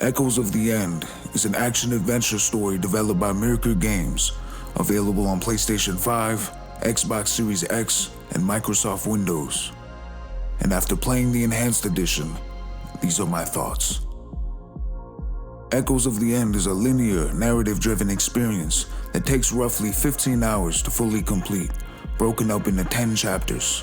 Echoes of the End is an action-adventure story developed by Mirror Games, available on PlayStation 5, Xbox Series X, and Microsoft Windows. And after playing the Enhanced Edition, these are my thoughts. Echoes of the End is a linear, narrative-driven experience that takes roughly 15 hours to fully complete, broken up into 10 chapters.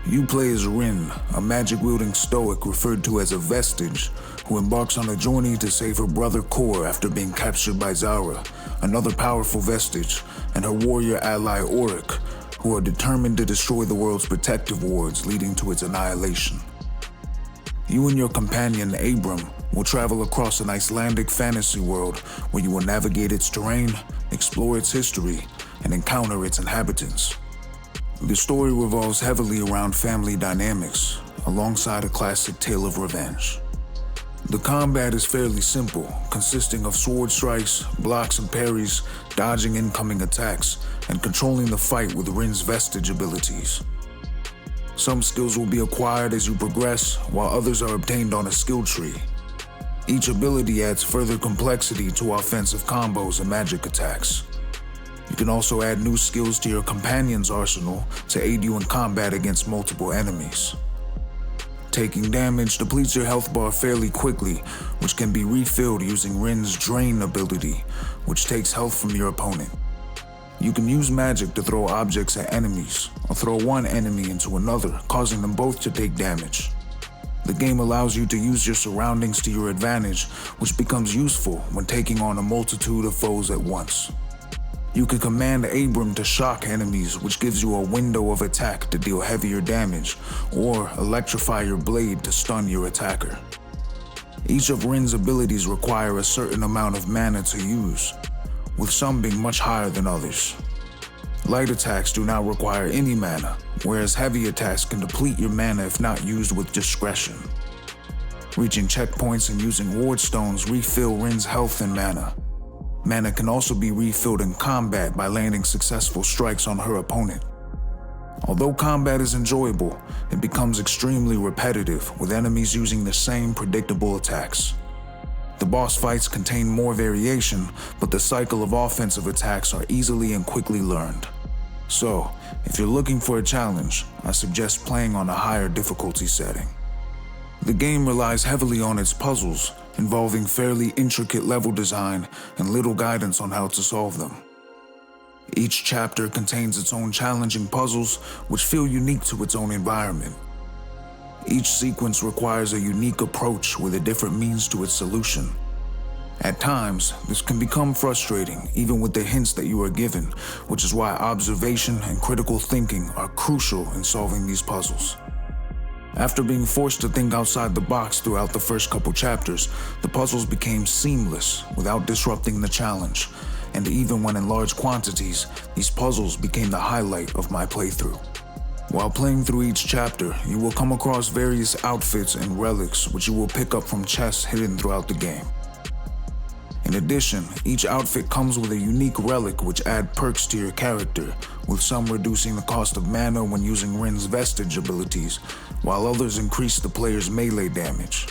You play as Rin, a magic-wielding stoic referred to as a vestige, who embarks on a journey to save her brother Kor after being captured by Zara, another powerful vestige, and her warrior ally Auric, who are determined to destroy the world's protective wards, leading to its annihilation. You and your companion Abram will travel across an Icelandic fantasy world where you will navigate its terrain, explore its history, and encounter its inhabitants. The story revolves heavily around family dynamics, alongside a classic tale of revenge. The combat is fairly simple, consisting of sword strikes, blocks and parries, dodging incoming attacks, and controlling the fight with Rin's vestige abilities. Some skills will be acquired as you progress, while others are obtained on a skill tree. Each ability adds further complexity to offensive combos and magic attacks. You can also add new skills to your companion's arsenal to aid you in combat against multiple enemies. Taking damage depletes your health bar fairly quickly, which can be refilled using Rin's Drain ability, which takes health from your opponent. You can use magic to throw objects at enemies, or throw one enemy into another, causing them both to take damage. The game allows you to use your surroundings to your advantage, which becomes useful when taking on a multitude of foes at once. You can command Abram to shock enemies, which gives you a window of attack to deal heavier damage, or electrify your blade to stun your attacker. Each of Rin's abilities require a certain amount of mana to use, with some being much higher than others. Light attacks do not require any mana, whereas heavy attacks can deplete your mana if not used with discretion. Reaching checkpoints and using ward stones refill Rin's health and mana. Mana can also be refilled in combat by landing successful strikes on her opponent. Although combat is enjoyable, it becomes extremely repetitive, with enemies using the same predictable attacks. The boss fights contain more variation, but the cycle of offensive attacks are easily and quickly learned. So, if you're looking for a challenge, I suggest playing on a higher difficulty setting. The game relies heavily on its puzzles, involving fairly intricate level design and little guidance on how to solve them. Each chapter contains its own challenging puzzles, which feel unique to its own environment. Each sequence requires a unique approach with a different means to its solution. At times, this can become frustrating, even with the hints that you are given, which is why observation and critical thinking are crucial in solving these puzzles. After being forced to think outside the box throughout the first couple chapters, the puzzles became seamless without disrupting the challenge, and even when in large quantities, these puzzles became the highlight of my playthrough. While playing through each chapter, you will come across various outfits and relics which you will pick up from chests hidden throughout the game. In addition, each outfit comes with a unique relic which add perks to your character, with some reducing the cost of mana when using Rin's vestige abilities, while others increase the player's melee damage.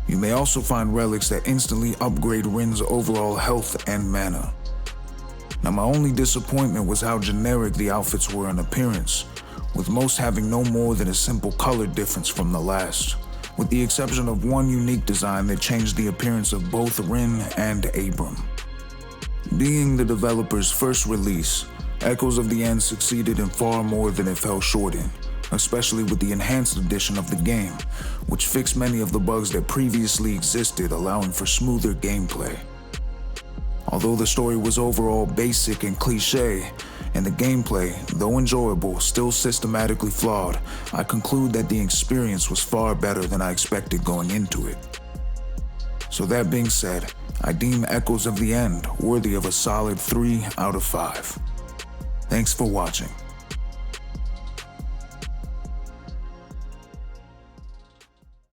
You may also find relics that instantly upgrade Rin's overall health and mana. Now, my only disappointment was how generic the outfits were in appearance, with most having no more than a simple color difference from the last, with the exception of one unique design that changed the appearance of both Rin and Abram. Being the developer's first release, Echoes of the End succeeded in far more than it fell short in, especially with the Enhanced Edition of the game, which fixed many of the bugs that previously existed, allowing for smoother gameplay. Although the story was overall basic and cliché, and the gameplay, though enjoyable, still systematically flawed, I conclude that the experience was far better than I expected going into it. So that being said, I deem Echoes of the End worthy of a solid 3 out of 5. Thanks for watching.